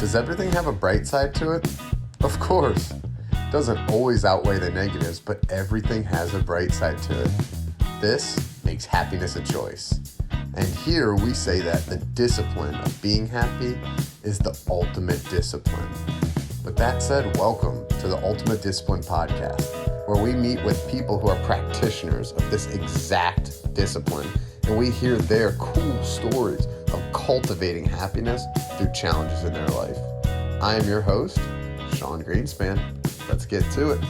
Does everything have a bright side to it? Of course. Doesn't always outweigh the negatives, but everything has a bright side to it. This makes happiness a choice. And here we say that the discipline of being happy is the ultimate discipline. With that said, welcome to the Ultimate Discipline Podcast, where we meet with people who are practitioners of this exact discipline, and we hear their cool stories of cultivating happiness through challenges in their life. I am your host, Sean Greenspan. Let's get to it.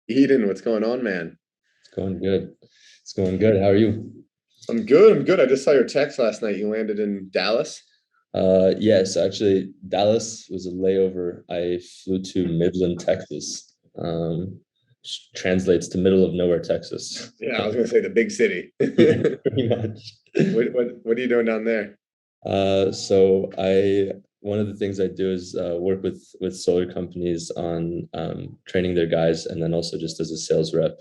Eden, what's going on, man? It's going good. It's going good. How are you? I'm good. I just saw your text last night. You landed in Dallas? Yes, actually, Dallas was a layover. I flew to Midland, Texas. Which translates to middle of nowhere, Texas. Yeah, I was going to say the big city. Yeah, pretty much. What are you doing down there? So one of the things I do is work with solar companies on training their guys, and then also just as a sales rep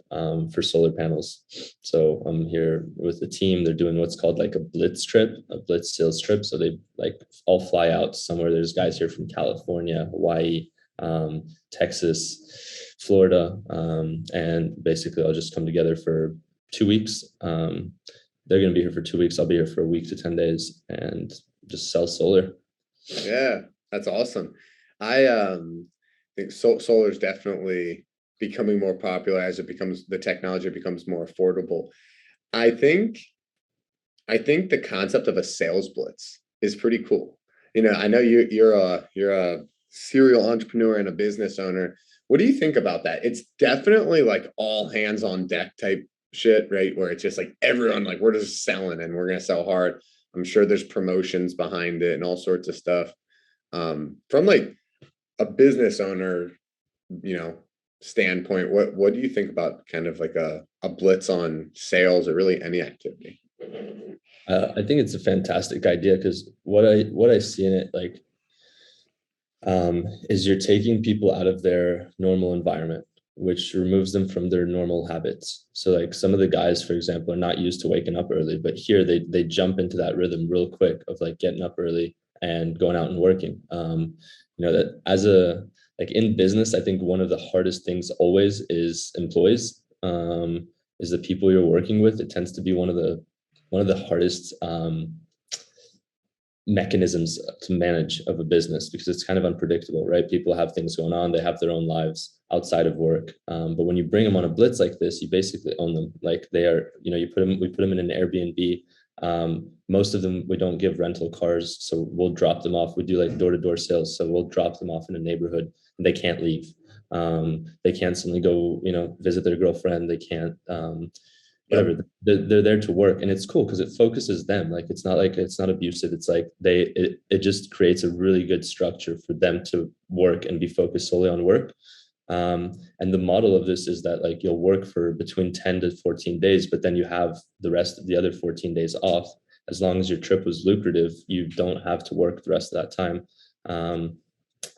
for solar panels. So I'm here with the team. They're doing what's called like a blitz sales trip. So they like all fly out somewhere. There's guys here from California, Hawaii, Texas, Florida, and basically I'll just come together for 2 weeks. They're going to be here for 2 weeks. I'll be here for a week to 10 days and just sell solar. Yeah, that's awesome. I think solar is definitely becoming more popular as the technology becomes more affordable. I think the concept of a sales blitz is pretty cool. I know you're a serial entrepreneur and a business owner. What do you think about that? It's definitely like all hands on deck type shit, right? Where it's just like everyone, like, we're just selling and we're gonna sell hard. I'm sure there's promotions behind it and all sorts of stuff. From like a business owner, standpoint, what do you think about kind of like a blitz on sales or really any activity? I think it's a fantastic idea because what I see in it, like, is you're taking people out of their normal environment, which removes them from their normal habits. So like some of the guys, for example, are not used to waking up early, but here they jump into that rhythm real quick of like getting up early and going out and working. That as a like in business, I think one of the hardest things always is employees, is the people you're working with. It tends to be one of the hardest mechanisms to manage of a business because it's kind of unpredictable, right? People have things going on, they have their own lives outside of work. But when you bring them on a blitz like this, you basically own them. Like they are, we put them in an Airbnb. Most of them, we don't give rental cars, so we'll drop them off. We do like door-to-door sales, so we'll drop them off in a neighborhood and they can't leave. They can't suddenly go, visit their girlfriend. They can't, whatever. They're there to work, and it's cool because it focuses them. Like it's not abusive. It's like it just creates a really good structure for them to work and be focused solely on work. And the model of this is that like you'll work for between 10 to 14 days, but then you have the rest of the other 14 days off. As long as your trip was lucrative, you don't have to work the rest of that time.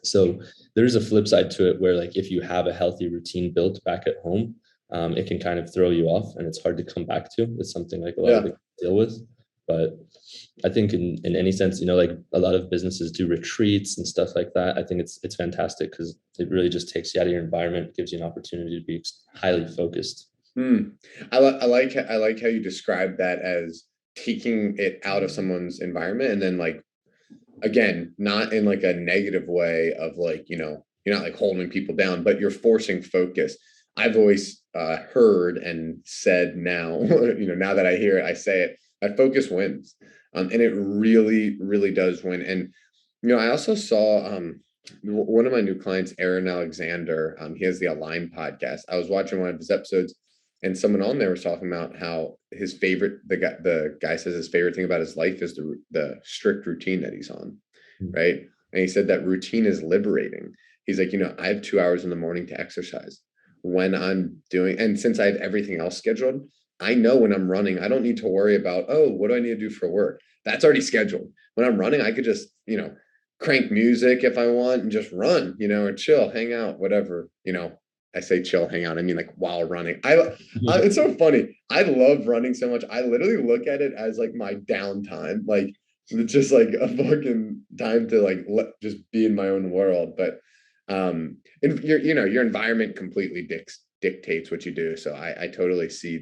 So there's a flip side to it where like if you have a healthy routine built back at home, it can kind of throw you off and it's hard to come back to. It's something like a lot of people deal with. But I think in any sense, like a lot of businesses do retreats and stuff like that. I think it's fantastic because it really just takes you out of your environment, gives you an opportunity to be highly focused. I like how you describe that as taking it out of someone's environment and then like, again, not in like a negative way of like, you're not like holding people down, but you're forcing focus. I've always heard and said now, now that I hear it, I say it, that focus wins. And it really, really does win. And, I also saw one of my new clients, Aaron Alexander, he has the Elan podcast. I was watching one of his episodes and someone on there was talking about how the guy says his favorite thing about his life is the strict routine that he's on. Right. And he said that routine is liberating. He's like, I have 2 hours in the morning to exercise when I'm doing, and since I have everything else scheduled, I know when I'm running, I don't need to worry about, oh, what do I need to do for work? That's already scheduled. When I'm running, I could just, crank music if I want and just run, or chill, hang out, whatever, I say chill, hang out. I mean, like while running, it's so funny. I love running so much. I literally look at it as like my downtime. Like It's just like a fucking time to like just be in my own world. But and your environment completely dictates what you do. So I totally see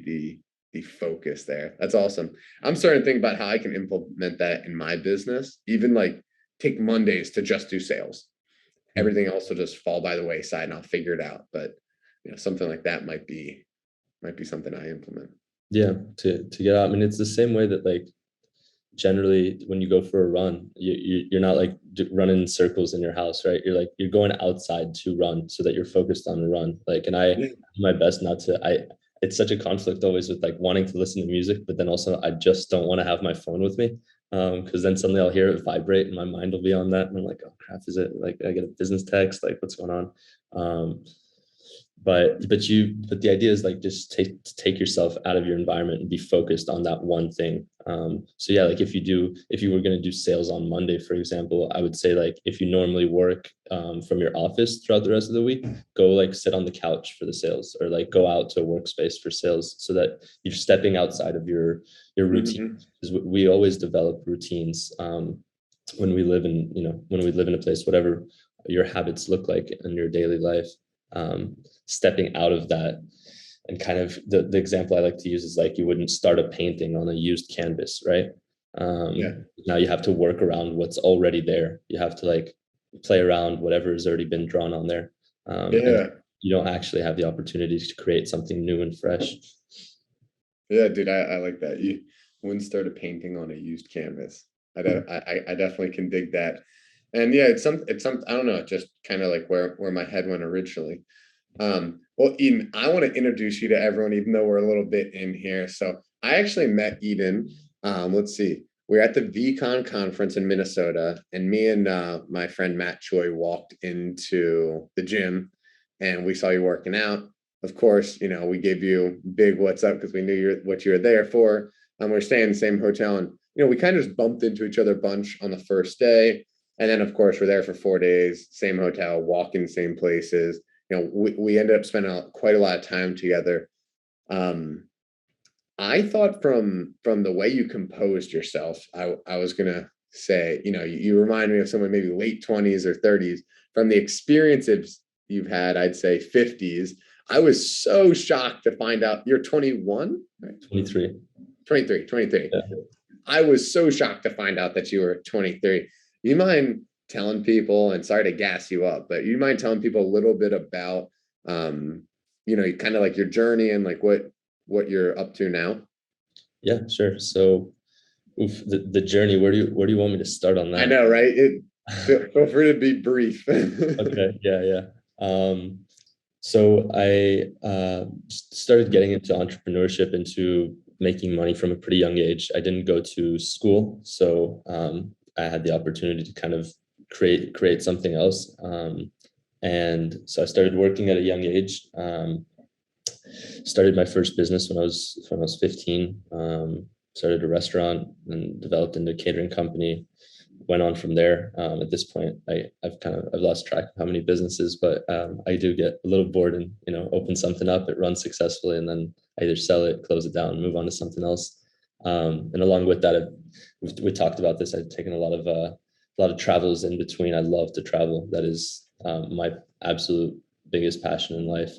the focus there. That's awesome. I'm starting to think about how I can implement that in my business. Even like take Mondays to just do sales. Everything else will just fall by the wayside and I'll figure it out. But something like that might be something I implement. Yeah, to get out. I mean, it's the same way that like generally when you go for a run, you're not like running in circles in your house, right? You're like you're going outside to run so that you're focused on the run. Like, and I Yeah. do my best not to. I It's such a conflict always with like wanting to listen to music, but then also I just don't want to have my phone with me. Because then suddenly I'll hear it vibrate and my mind will be on that, and I'm like, oh crap, is it like I get a business text? Like, what's going on? But the idea is like just take yourself out of your environment and be focused on that one thing. So yeah, like if you were going to do sales on Monday, for example, I would say like if you normally work from your office throughout the rest of the week, go like sit on the couch for the sales, or like go out to a workspace for sales, so that you're stepping outside of your routine. Mm-hmm. Because we always develop routines when we live in, when we live in a place, whatever your habits look like in your daily life. Stepping out of that, and kind of the example I like to use is like you wouldn't start a painting on a used canvas, right? Yeah. Now you have to work around what's already there. You have to like play around whatever has already been drawn on there. And Yeah. you don't actually have the opportunity to create something new and fresh. Yeah, dude, I like that. You wouldn't start a painting on a used canvas. I definitely can dig that. And yeah, it's some I don't know, just kind of like where my head went originally. Well, Eden, I want to introduce you to everyone, even though we're a little bit in here. So I actually met Eden. Let's see. We're at the VCon conference in Minnesota, and me and my friend Matt Choi walked into the gym, and we saw you working out. Of course, we gave you big what's up because we knew what you were there for. We're staying in the same hotel, and we kind of just bumped into each other a bunch on the first day, and then of course we're there for 4 days, same hotel, walking same places. We ended up spending quite a lot of time together. Um, I thought from the way you composed yourself, I was gonna say, you remind me of someone maybe late 20s or 30s. From the experiences you've had, I'd say 50s. I was so shocked to find out you're 21, right? 23. 23, 23. Yeah. I was so shocked to find out that you were 23. You mind telling people, and sorry to gas you up, but you mind telling people a little bit about, kind of like your journey and like what you're up to now? Yeah, sure. So the journey, where do you want me to start on I that? know, right? Feel free to be brief. Okay, yeah, yeah. So I started getting into entrepreneurship, into making money from a pretty young age. I didn't go to school, so I had the opportunity to kind of create something else. And so I started working at a young age. Started my first business when I was 15. Started a restaurant and developed into a catering company. Went on from there. At this point, I've lost track of how many businesses, but I do get a little bored and open something up. It runs successfully, and then I either sell it, close it down, move on to something else. And along with that, we talked about this. I've taken a lot of travels in between. I love to travel. That is my absolute biggest passion in life.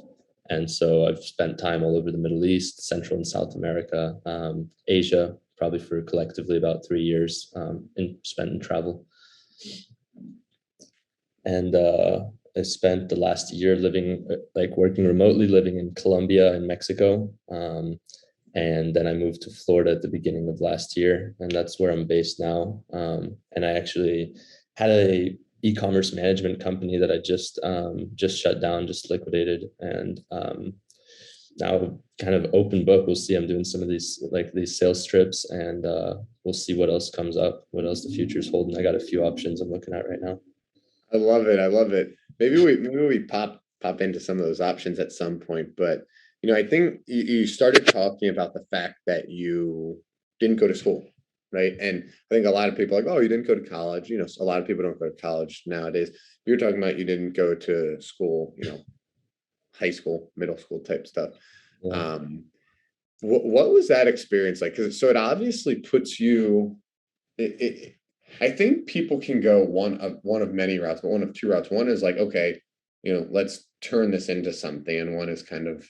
And so I've spent time all over the Middle East, Central and South America, Asia, probably for collectively about 3 years spent in travel. And I spent the last year living, like working remotely, living in Colombia and Mexico. And then I moved to Florida at the beginning of last year, and that's where I'm based now. And I actually had a e-commerce management company that I just shut down, just liquidated, and now kind of open book. We'll see. I'm doing some of these sales trips, and we'll see what else comes up, what else the future's holding. I got a few options I'm looking at right now. I love it. I love it. Maybe we pop into some of those options at some point, but I think you started talking about the fact that you didn't go to school, right? And I think a lot of people are like, oh, you didn't go to college. A lot of people don't go to college nowadays. You're talking about you didn't go to school, high school, middle school type stuff. Yeah. Um, what was that experience like? Because so it obviously puts you I think people can go one of many routes, but one of two routes. One is like, okay, let's turn this into something, and one is kind of,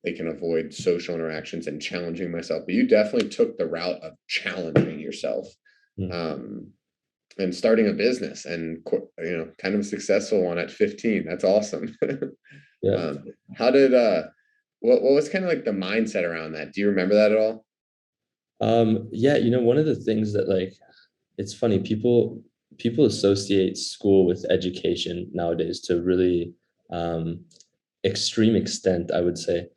they can avoid social interactions and challenging myself. But you definitely took the route of challenging yourself, Mm. um, and starting a business, and kind of a successful one at 15. That's awesome. Yeah. um, how did what was kind of like the mindset around that? Do you remember that at all? Yeah, one of the things that like it's funny, people associate school with education nowadays to really um extreme extent, I would say.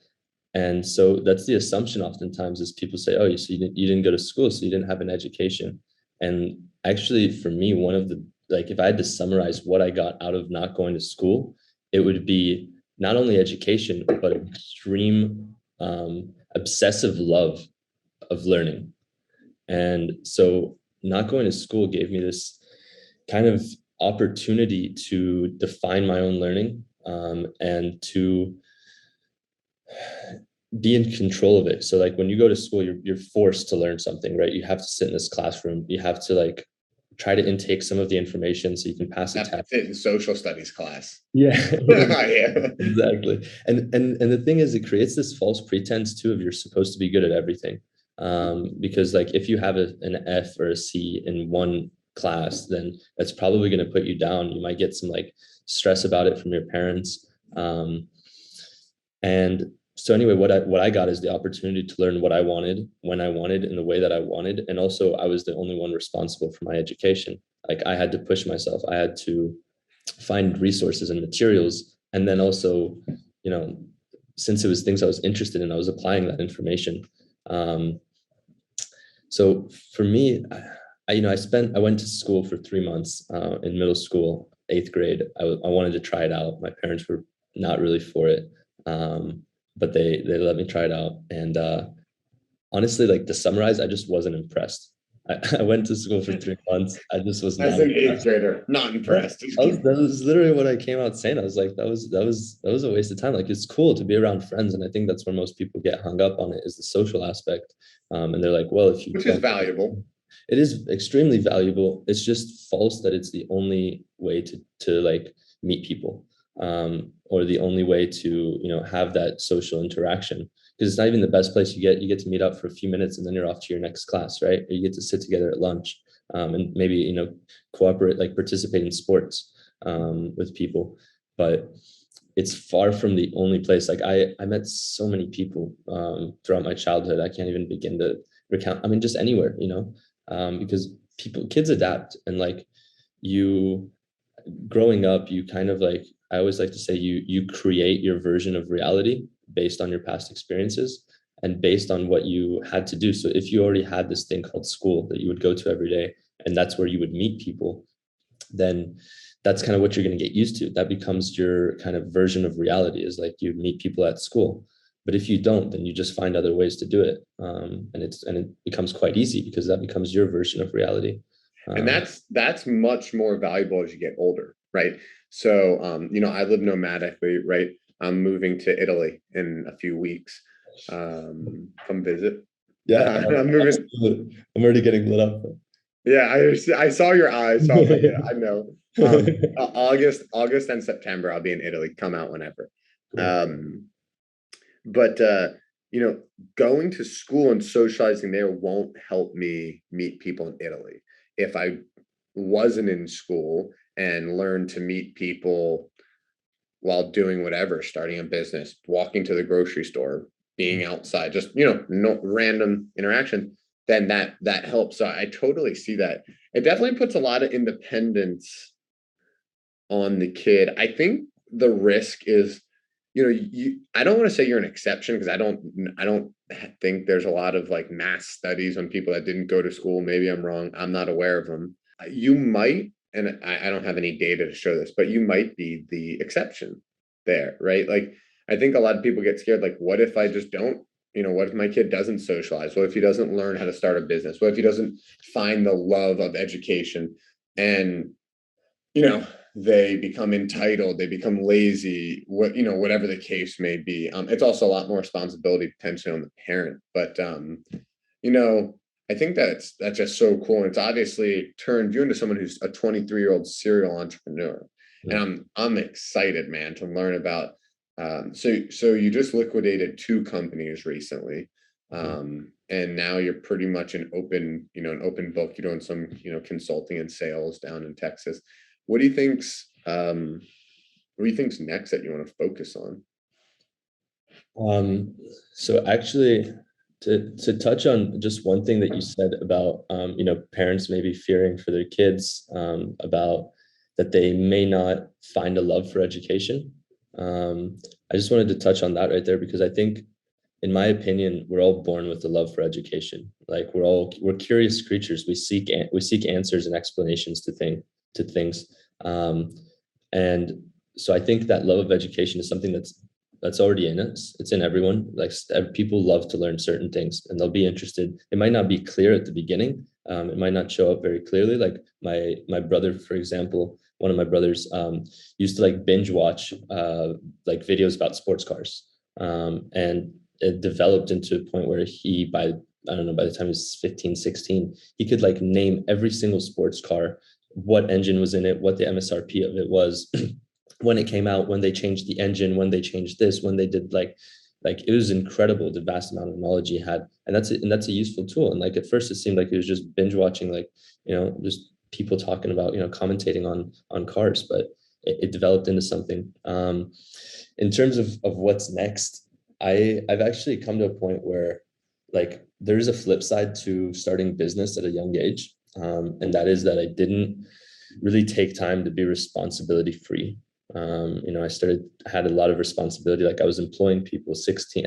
And so that's the assumption oftentimes is people say, oh, so you didn't go to school, so you didn't have an education. And actually, for me, one of the, like, if I had to summarize what I got out of not going to school, it would be not only education, but extreme, obsessive love of learning. And so not going to school gave me this kind of opportunity to define my own learning, and to be in control of it. So like when you go to school, you're forced to learn something, right? You have to sit in this classroom. You have to like try to intake some of the information so you can pass a Have to test. sit in social studies class. Yeah, Yeah. exactly. And the thing is, it creates this false pretense too of you're supposed to be good at everything. Because like if you have an F or a C in one class, then that's probably going to put you down. You might get some like stress about it from your parents. And so anyway, what I got is the opportunity to learn what I wanted, when I wanted, in the way that I wanted. And also I was the only one responsible for my education. Like I had to push myself. I had to find resources and materials. And then also, you know, since it was things I was interested in, I was applying that information. Um, so for me, I went to school for 3 months in middle school, eighth grade. I wanted to try it out. My parents were not really for it, um, but they let me try it out. And honestly, like to summarize, I just wasn't impressed. I went to school for 3 months. I just was As not an eighth impressed. grader, not impressed. That was literally what I came out saying. I was like, that was a waste of time. Like it's cool to be around friends, and I think that's where most people get hung up on it is the social aspect. And they're like, well, if you Which is don't, valuable. it is extremely valuable. It's just false that it's the only way to like meet people, or the only way to have that social interaction. Because it's not even the best place. You get to meet up for a few minutes, and then you're off to your next class, right? Or you get to sit together at lunch, and maybe cooperate, like participate in sports with people. But it's far from the only place. Like I met so many people throughout my childhood. I can't even begin to recount. I mean, just anywhere, because kids adapt, and like you growing up, you kind of like, I always like to say, you create your version of reality based on your past experiences and based on what you had to do. So if you already had this thing called school that you would go to every day, and that's where you would meet people, then that's kind of what you're going to get used to. That becomes your kind of version of reality, is like you meet people at school. But if you don't, then you just find other ways to do it, and it becomes quite easy because that becomes your version of reality. And um, that's much more valuable as you get older, right? So I live nomadically, right? I'm moving to Italy in a few weeks. Come visit. yeah, I'm moving. I'm already getting lit up. Yeah, I saw your eyes, so I was like, yeah, I know. August and September, I'll be in Italy. Come out whenever. Cool. Um, but you know, going to school and socializing there won't help me meet people in Italy. If I wasn't in school and learned to meet people while doing whatever, starting a business, walking to the grocery store, being outside, just no random interaction, then that helps. So I totally see that. It definitely puts a lot of independence on the kid. I think the risk is, I don't want to say you're an exception because I don't think there's a lot of like mass studies on people that didn't go to school. Maybe I'm wrong. I'm not aware of them. You might, and I don't have any data to show this, but you might be the exception there, right? Like I think a lot of people get scared, like, what if I just don't, what if my kid doesn't socialize? What if he doesn't learn how to start a business? What if he doesn't find the love of education? And you know they become entitled, they become lazy, whatever the case may be. It's also a lot more responsibility potentially on the parent, but you know I think that's just so cool. And it's obviously turned you into someone who's a 23-year-old serial entrepreneur. And Mm. I'm excited, man, to learn about so you just liquidated two companies recently. Mhm. And now you're pretty much an open book. You're doing some, consulting and sales down in Texas. What do you think's what do you think's next that you want to focus on? Um, so actually, to touch on just one thing that you said about parents maybe fearing for their kids, about that they may not find a love for education. I just wanted to touch on that right there because I think, in my opinion, we're all born with the love for education. Like we're curious creatures. We seek answers and explanations to things. And so I think that love of education is something that's already in us. It's in everyone. Like people love to learn certain things, and they'll be interested. It might not be clear at the beginning. It might not show up very clearly. Like my brother, for example, one of my brothers used to like binge watch like videos about sports cars, and it developed into a point where he, by I don't know, by the time he was 15, 16, he could like name every single sports car, what engine was in it, what the MSRP of it was, when it came out, when they changed the engine, when they changed this, when they did like it was incredible the vast amount of knowledge he had. And that's a useful tool. And like at first it seemed like he was just binge watching, like, just people talking about, commentating on cars, but it developed into something. In terms of what's next, I've actually come to a point where like there's a flip side to starting business at a young age, and that is that I didn't really take time to be responsibility free. I had a lot of responsibility. Like I was employing people 16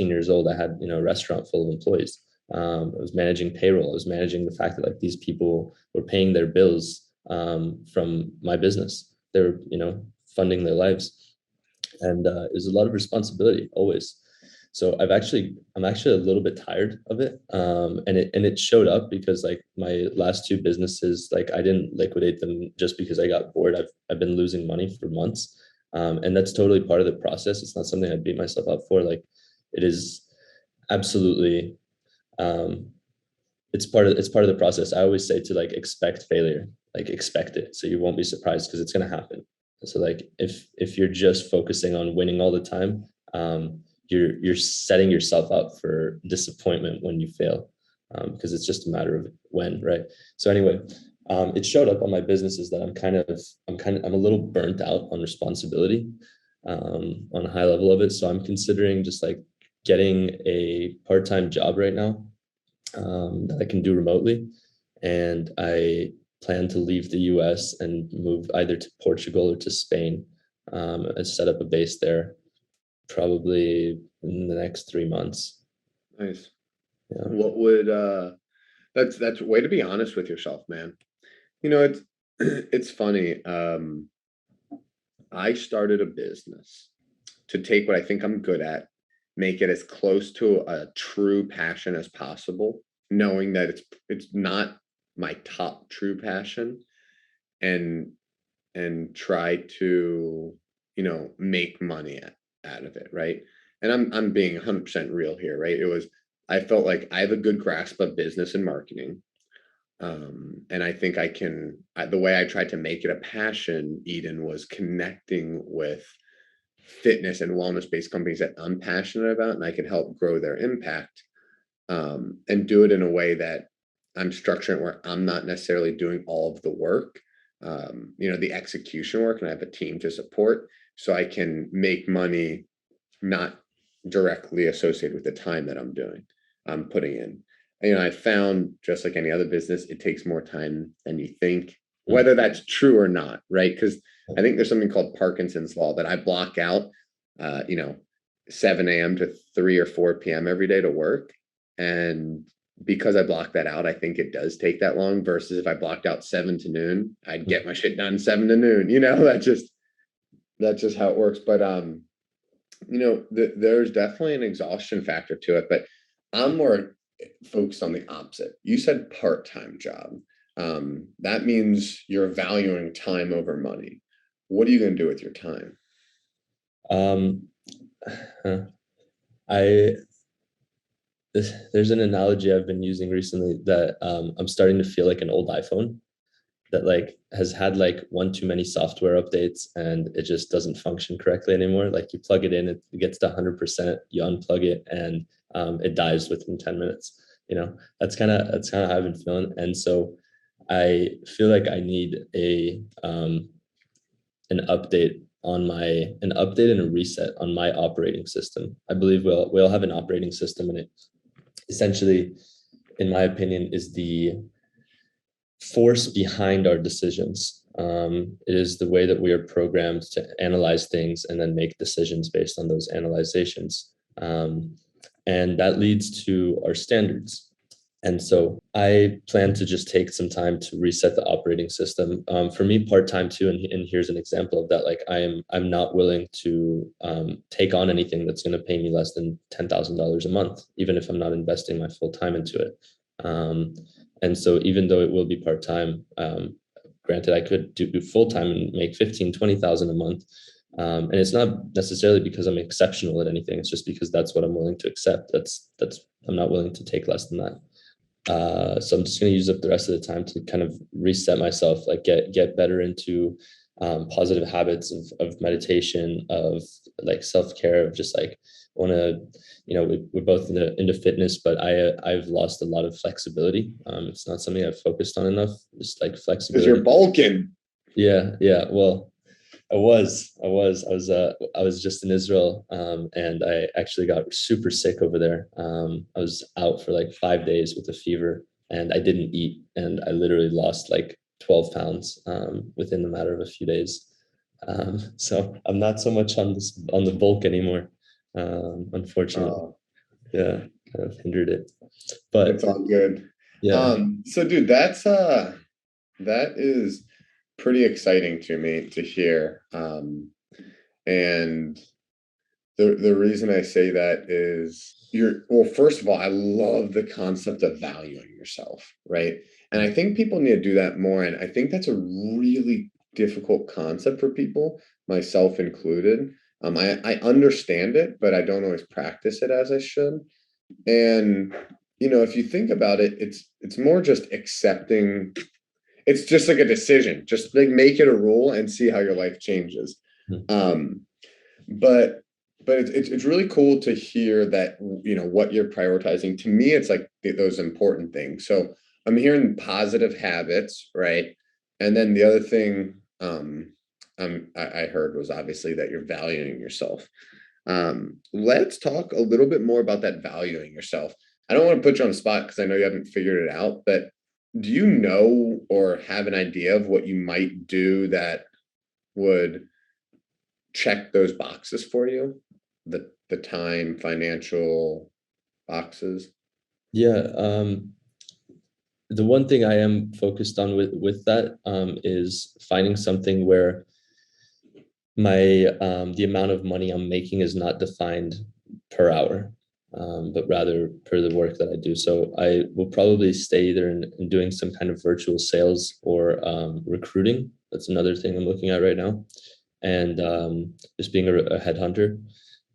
years old. I had, a restaurant full of employees. I was managing payroll. I was managing the fact that like these people were paying their bills from my business. They were, funding their lives, and it was a lot of responsibility always. So I'm actually a little bit tired of it, and it showed up because like my last two businesses, like I didn't liquidate them just because I got bored. I've been losing money for months, and that's totally part of the process. It's not something I beat myself up for. Like it is absolutely, um, it's part of the process. I always say to like expect failure, like expect it, so you won't be surprised because it's gonna happen. So like if you're just focusing on winning all the time, you're setting yourself up for disappointment when you fail, because it's just a matter of when, right? So anyway, it showed up on my businesses that I'm a little burnt out on responsibility, on a high level of it. So I'm considering just like getting a part-time job right now, that I can do remotely. And I plan to leave the US and move either to Portugal or to Spain, and set up a base there probably in the next 3 months. Nice. Yeah. What would that's a way to be honest with yourself, man. It's it's funny. I started a business to take what I think I'm good at, make it as close to a true passion as possible, knowing that it's not my top true passion, and try to, make money out of it, right? And I'm being 100% real here, right? I felt like I have a good grasp of business and marketing. And I think the way I tried to make it a passion, Eden, was connecting with fitness and wellness based companies that I'm passionate about and I can help grow their impact, and do it in a way that I'm structuring where I'm not necessarily doing all of the work, the execution work, and I have a team to support so I can make money not directly associated with the time that I'm putting in. I found, just like any other business, it takes more time than you think, Mm. whether that's true or not, right? Because I think there's something called Parkinson's law that I block out, uh, you know, 7 a.m. to 3 or 4 p.m. every day to work. And because I block that out, I think it does take that long versus if I blocked out 7 to noon, I'd get my shit done 7 to noon. That's just how it works. But there's definitely an exhaustion factor to it, but I'm more focused on the opposite. You said part-time job. That means you're valuing time over money. What are you going to do with your time? Um, I there's an analogy I've been using recently that I'm starting to feel like an old iPhone that like has had like one too many software updates and it just doesn't function correctly anymore. Like you plug it in, it gets to 100%, you unplug it, and it dies within 10 minutes. You know, that's kind of how I've been feeling. And so I feel like I need an update an update and a reset on my operating system. I believe we'll have an operating system, and it essentially, in my opinion, is the force behind our decisions. It is the way that we are programmed to analyze things and then make decisions based on those analyzations. And that leads to our standards. And so I plan to just take some time to reset the operating system. For me, part-time too, and here's an example of that. Like I'm not willing to take on anything that's going to pay me less than $10,000 a month, even if I'm not investing my full time into it. And so even though it will be part-time, granted, I could do full-time and make 15, 20,000 a month. And it's not necessarily because I'm exceptional at anything. It's just because that's what I'm willing to accept. I'm not willing to take less than that. So I'm just going to use up the rest of the time to kind of reset myself, like get better into positive habits of meditation, of like self-care, of just like want to, we're both into fitness, but I've lost a lot of flexibility. It's not something I've focused on enough, just like Because flexibility. you're bulking. Yeah. Well, I was just in Israel, and I actually got super sick over there. I was out for like 5 days with a fever, and I didn't eat, and I literally lost like 12 pounds within the matter of a few days. So I'm not so much on the bulk anymore, unfortunately. Yeah, kind of hindered it, but It's all good. yeah. So dude, that is pretty exciting to me to hear. And the reason I say that is well, first of all, I love the concept of valuing yourself, right? And I think people need to do that more. And I think that's a really difficult concept for people, myself included. I understand it, but I don't always practice it as I should. And if you think about it, it's more just accepting. It's just like a decision. Just like make it a rule and see how your life changes. Mhm. But it's really cool to hear that what you're prioritizing. To me, it's like those important things. So I'm hearing positive habits, right? And then the other thing I heard was obviously that you're valuing yourself. Let's talk a little bit more about that valuing yourself. I don't want to put you on the spot because I know you haven't figured it out, but do you know or have an idea of what you might do that would check those boxes for you? The time, financial boxes. Yeah. The one thing I am focused on with that is finding something where my the amount of money I'm making is not defined per hour, but rather per the work that I do. So I will probably stay either in doing some kind of virtual sales or recruiting. That's another thing I'm looking at right now, and just being a headhunter.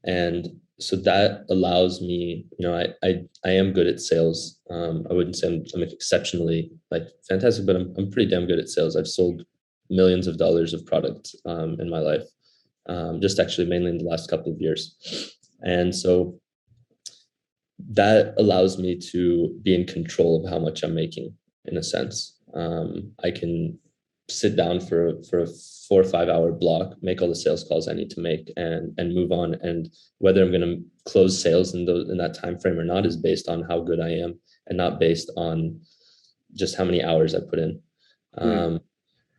And so that allows me, I am good at sales. I wouldn't say I'm exceptionally like fantastic, but I'm pretty damn good at sales. I've sold millions of dollars of product in my life, just actually mainly in the last couple of years. And so that allows me to be in control of how much I'm making in a sense. I can sit down for a 4 or 5 hour block, make all the sales calls I need to make, and move on. And whether I'm going to close sales in that time frame or not is based on how good I am, and not based on just how many hours I put in. Mm.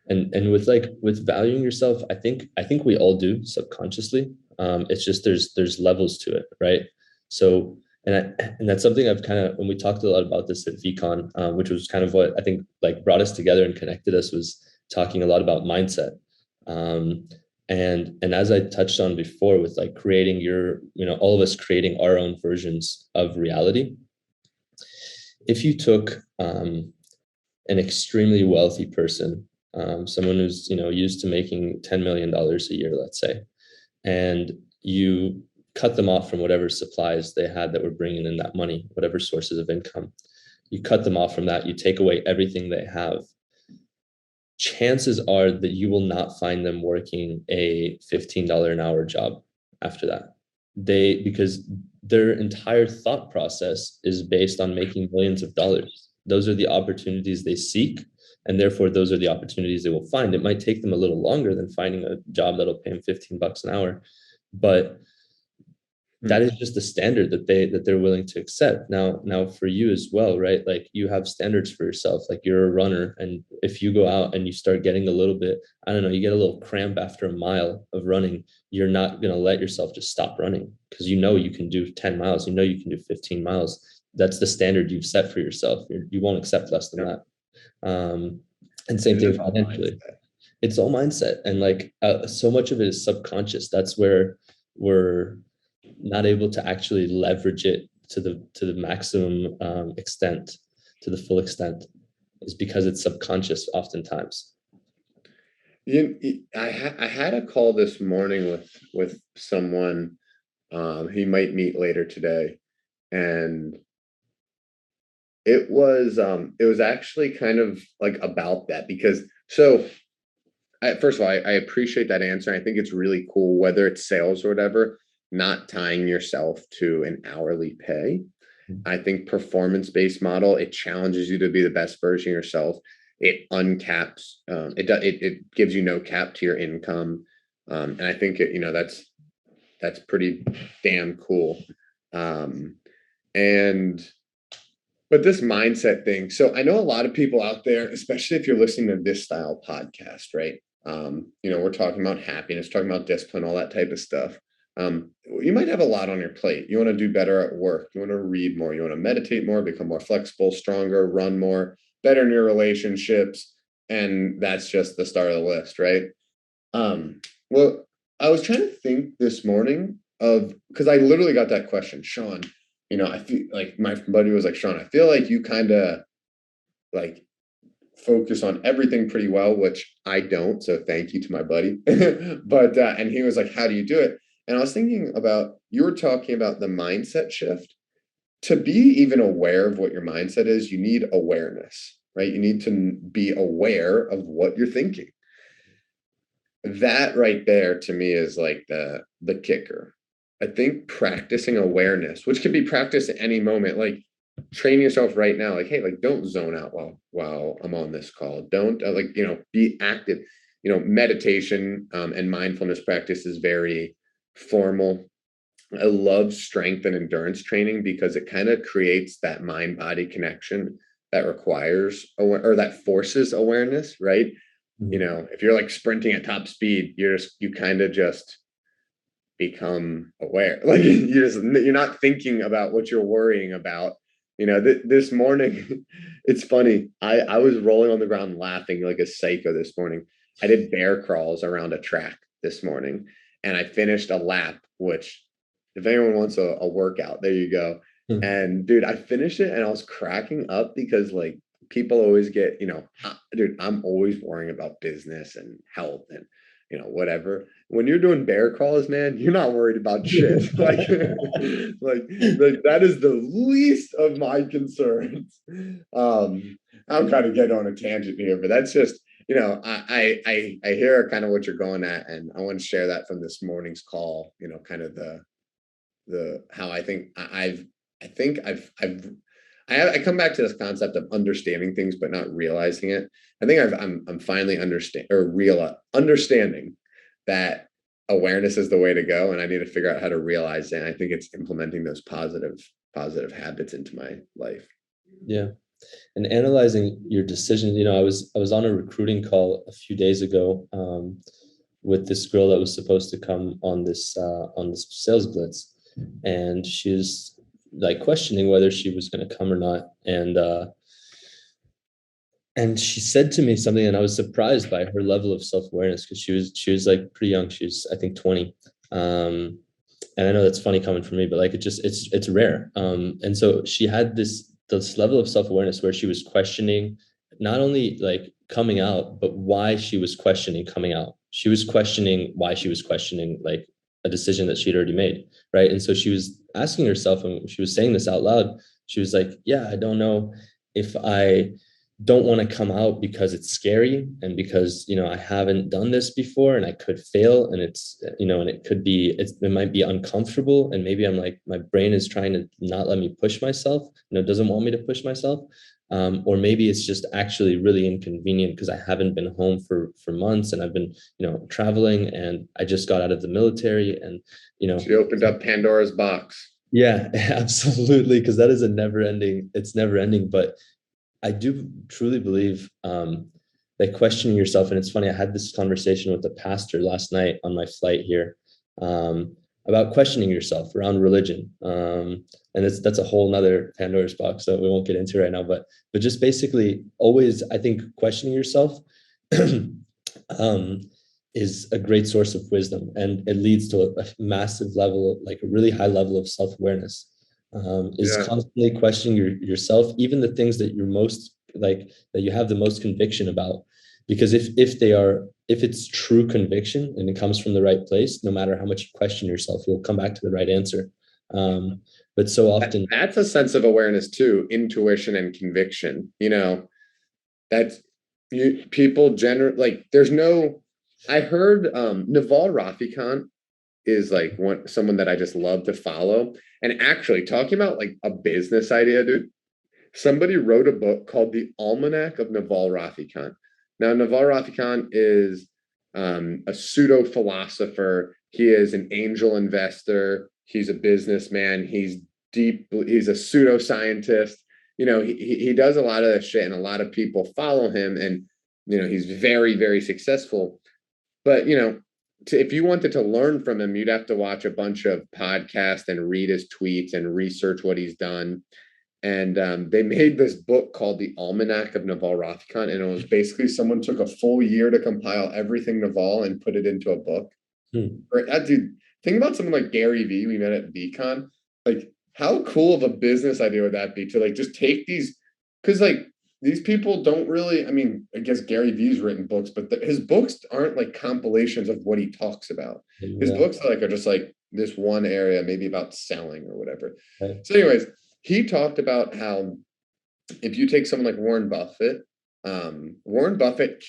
And with valuing yourself, I think we all do subconsciously. It's just there's levels to it, right? So and that's something I've kind of, when we talked a lot about this at VCon, which was kind of what I think like brought us together and connected us, was talking a lot about mindset. Um, and as I touched on before, with like creating all of us creating our own versions of reality. If you took an extremely wealthy person, someone who's used to making $10 million a year, let's say, and you cut them off from whatever supplies they had that were bringing in that money, whatever sources of income. You cut them off from that, you take away everything they have. Chances are that you will not find them working a $15 an hour job after that. Because their entire thought process is based on making millions of dollars. Those are the opportunities they seek, and therefore those are the opportunities they will find. It might take them a little longer than finding a job that'll pay them $15 an hour, but that is just the standard that they're willing to accept. Now for you as well, right? Like you have standards for yourself. Like you're a runner, and if you go out and you start getting a little bit, I don't know, you get a little cramp after a mile of running, you're not going to let yourself just stop running, because you know you can do 10 miles, you know you can do 15 miles. That's the standard you've set for yourself. You won't accept less than that. And same thing financially. It's all mindset, and like so much of it is subconscious. That's where we're not able to actually leverage it to the maximum extent, to the full extent, is because it's subconscious oftentimes. I had a call this morning with someone he might meet later today, and it was actually kind of like about that, because first of all, I appreciate that answer. I think it's really cool, whether it's sales or whatever, not tying yourself to an hourly pay. I think performance-based model, it challenges you to be the best version of yourself. It uncaps, it gives you no cap to your income. And I think that's pretty damn cool. But this mindset thing. So I know a lot of people out there, especially if you're listening to this style podcast, right? We're talking about happiness, talking about discipline, all that type of stuff. You might have a lot on your plate. You want to do better at work. You want to read more. You want to meditate more, become more flexible, stronger, run more, better in your relationships. And that's just the start of the list, right? Well, I was trying to think this morning because I literally got that question, Sean. I feel like my buddy was like, Sean, I feel like you kind of like focus on everything pretty well, which I don't. So thank you to my buddy. But and he was like, how do you do it? And I was thinking about, you were talking about the mindset shift. To be even aware of what your mindset is, you need awareness, right? You need to be aware of what you're thinking. That right there to me is like the kicker. I think practicing awareness, which can be practiced at any moment, like train yourself right now, like, hey, like don't zone out while I'm on this call. Don't be active. Meditation and mindfulness practice is very formal. I love strength and endurance training because it kind of creates that mind body connection that requires or that forces awareness, right? If you're like sprinting at top speed, you kind of just become aware. Like you're not thinking about what you're worrying about. This morning, it's funny. I was rolling on the ground laughing like a psycho this morning. I did bear crawls around a track this morning, and I finished a lap, which if anyone wants a workout, there you go. And dude, I finished it and I was cracking up because like people always get, dude, I'm always worrying about business and health and whatever. When you're doing bear crawls, man, you're not worried about shit. like that is the least of my concerns. I'm kind of getting on a tangent here, but that's just, I hear kind of what you're going at, and I want to share that from this morning's call, kind of the how I think I come back to this concept of understanding things but not realizing it. I think I'm finally understanding that awareness is the way to go, and I need to figure out how to realize it. And I think it's implementing those positive habits into my life. Yeah. And analyzing your decision. I was on a recruiting call a few days ago with this girl that was supposed to come on this sales blitz, and she was like questioning whether she was going to come or not. And she said to me something, and I was surprised by her level of self-awareness, because she was like pretty young. She was, I think, 20. And I know that's funny coming from me, but like it's rare. And so she had this level of self-awareness where she was questioning not only like coming out, but why she was questioning coming out. She was questioning why she was questioning like a decision that she'd already made, right? And so she was asking herself, and she was saying this out loud. She was like, yeah, I don't know if I don't want to come out because it's scary, and because, I haven't done this before and I could fail, and it's, and it could be, it might be uncomfortable, and maybe I'm like, my brain is trying to not let me push myself, doesn't want me to push myself. Or maybe it's just actually really inconvenient because I haven't been home for months, and I've been, traveling, and I just got out of the military, and She opened up Pandora's box. yeah, absolutely, because that is a never ending, it's never ending. But I do truly believe that questioning yourself, and it's funny, I had this conversation with the pastor last night on my flight here, about questioning yourself around religion. And that's a whole nother Pandora's box that we won't get into right now, but just basically always, I think questioning yourself um, is a great source of wisdom, and it leads to a massive level, like a really high level of self-awareness. Is Yeah. constantly questioning yourself, even the things that you're most like, that you have the most conviction about. Because if it's true conviction and it comes from the right place, no matter how much you question yourself, you'll come back to the right answer. But so often, That's a sense of awareness too, intuition and conviction. That's you people generally like there's no I heard Naval Rafikant is like someone that I just love to follow. And actually talking about like a business idea, dude, somebody wrote a book called The Almanac of Naval Rafikant. Now, Naval Rafikant is a pseudo philosopher. He is an angel investor. He's a businessman. He's a pseudoscientist. He does a lot of this shit, and a lot of people follow him, and he's very, very successful. But if you wanted to learn from him, you'd have to watch a bunch of podcasts and read his tweets and research what he's done. And they made this book called The Almanac of Naval Ravikant, and it was basically someone took a full year to compile everything Naval and put it into a book. hmm, Dude, think about someone like Gary Vee we met at VCon. Like, how cool of a business idea would that be to like just take these? Because like these people don't really. I mean, I guess Gary Vee's written books, but his books aren't like compilations of what he talks about. His yeah, books are just like this one area, maybe about selling or whatever. right. So, anyways, he talked about how if you take someone like Warren Buffett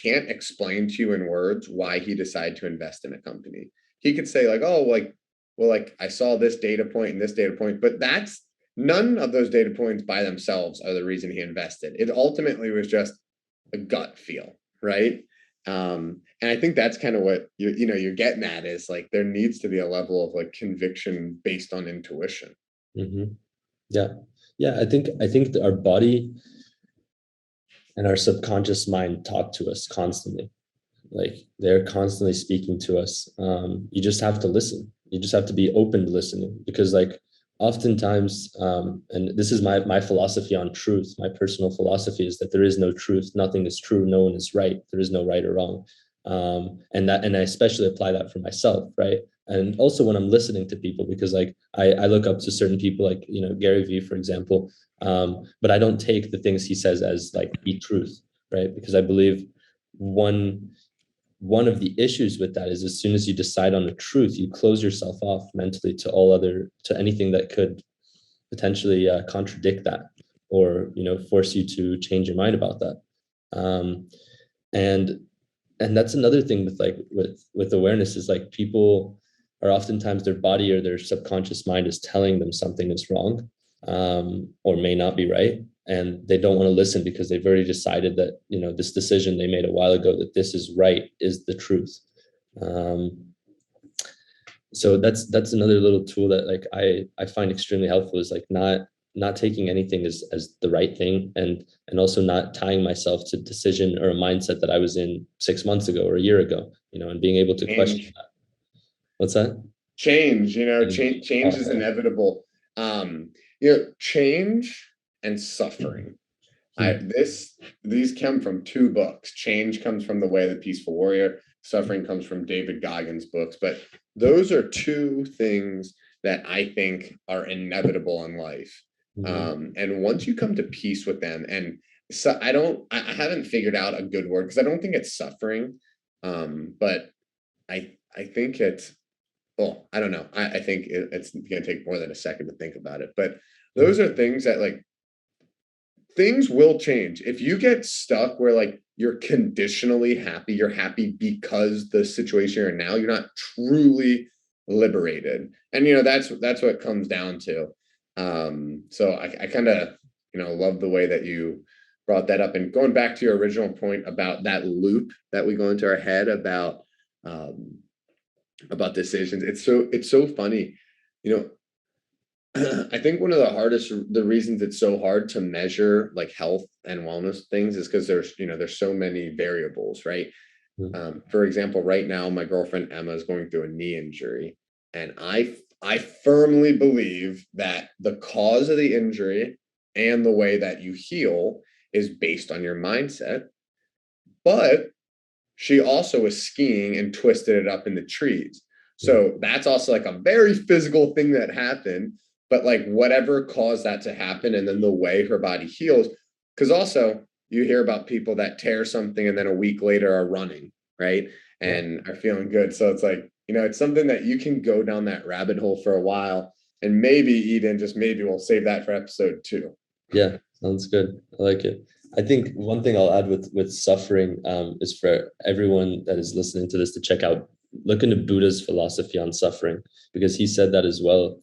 can't explain to you in words why he decided to invest in a company. He could say like, oh, like I saw this data point and this data point, but that's none of those data points by themselves are the reason he invested. It ultimately was just a gut feel, right? And I think that's kind of what you're getting at is like there needs to be a level of like conviction based on intuition. Hmm. Yeah, yeah. I think that our body and our subconscious mind talk to us constantly. Like, they're constantly speaking to us. You just have to listen. You just have to be open to listening, because like oftentimes, and this is my philosophy on truth. My personal philosophy is that there is no truth. Nothing is true. No one is right. There is no right or wrong. And I especially apply that for myself, right? And also when I'm listening to people, because like I look up to certain people, like Gary Vee, for example. But I don't take the things he says as like the truth, right? Because I believe one one of the issues with that is, as soon as you decide on the truth, you close yourself off mentally to anything that could potentially contradict that, or force you to change your mind about that. um, and and that's another thing with like with awareness, is like people are oftentimes, their body or their subconscious mind is telling them something is wrong, or may not be right, and they don't want to listen because they've already decided that this decision they made a while ago, that this is right, is the truth. um, so that's another little tool that like I find extremely helpful, is like not taking anything as the right thing, and also not tying myself to decision or a mindset that I was in 6 months ago or a year ago, and being able to question Change that. What's that? change is inevitable. Change and suffering. I Hmm. this These come from two books. Change comes from The Way of the Peaceful Warrior. Suffering comes from David Goggins' books. But those are two things that I think are inevitable in life. Hmm. And once you come to peace with them, and so I haven't figured out a good word because I don't think it's suffering. But I think it's well, I don't know. I think it's gonna take more than a second to think about it, but those are things that like things will change. If you get stuck where like you're conditionally happy, you're happy because the situation you're in now, you're not truly liberated. And that's what it comes down to. So I kind of love the way that you brought that up. And going back to your original point about that loop that we go into our head um about decisions. It's so funny. You know, I think one of the reasons it's so hard to measure like health and wellness things is because there's so many variables, right? Mm. For example, right now my girlfriend Emma is going through a knee injury, and I firmly believe that the cause of the injury and the way that you heal is based on your mindset. But she also was skiing and twisted it up in the trees. Mm. So that's also like a very physical thing that happened. But like whatever caused that to happen, and then the way her body heals, because also you hear about people that tear something and then a week later are running, right? Yeah. And are feeling good. So it's like, it's something that you can go down that rabbit hole for a while. And maybe Eden, just maybe we'll save that for episode 2. Yeah, sounds good. I like it. I think one thing I'll add with suffering is for everyone that is listening to this to check out, look into Buddha's philosophy on suffering, because he said that as well,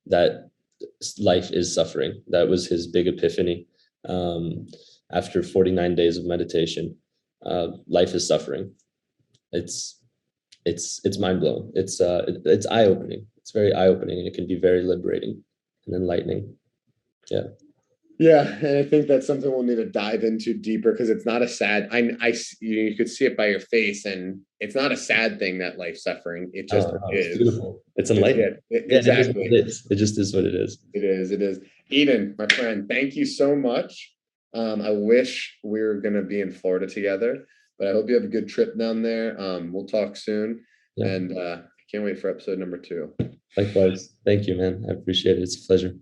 that life is suffering. That was his big epiphany after 49 days of meditation. Life is suffering. It's it's mind blowing. It's eye opening. It's very eye opening, and it can be very liberating and enlightening. Yeah. Yeah, and I think that's something we'll need to dive into deeper because it's not a sad. You could see it by your face, and it's not a sad thing that life's suffering. It just Oh, it's is. beautiful. It's enlightening. Yeah, it is what Exactly. it is. It just is what it is. It is. It is. Eden, my friend, thank you so much. I wish we were gonna be in Florida together, but I hope you have a good trip down there. We'll talk soon, Yeah. and can't wait for episode number 2. Likewise. Thank you, man. I appreciate it. It's a pleasure.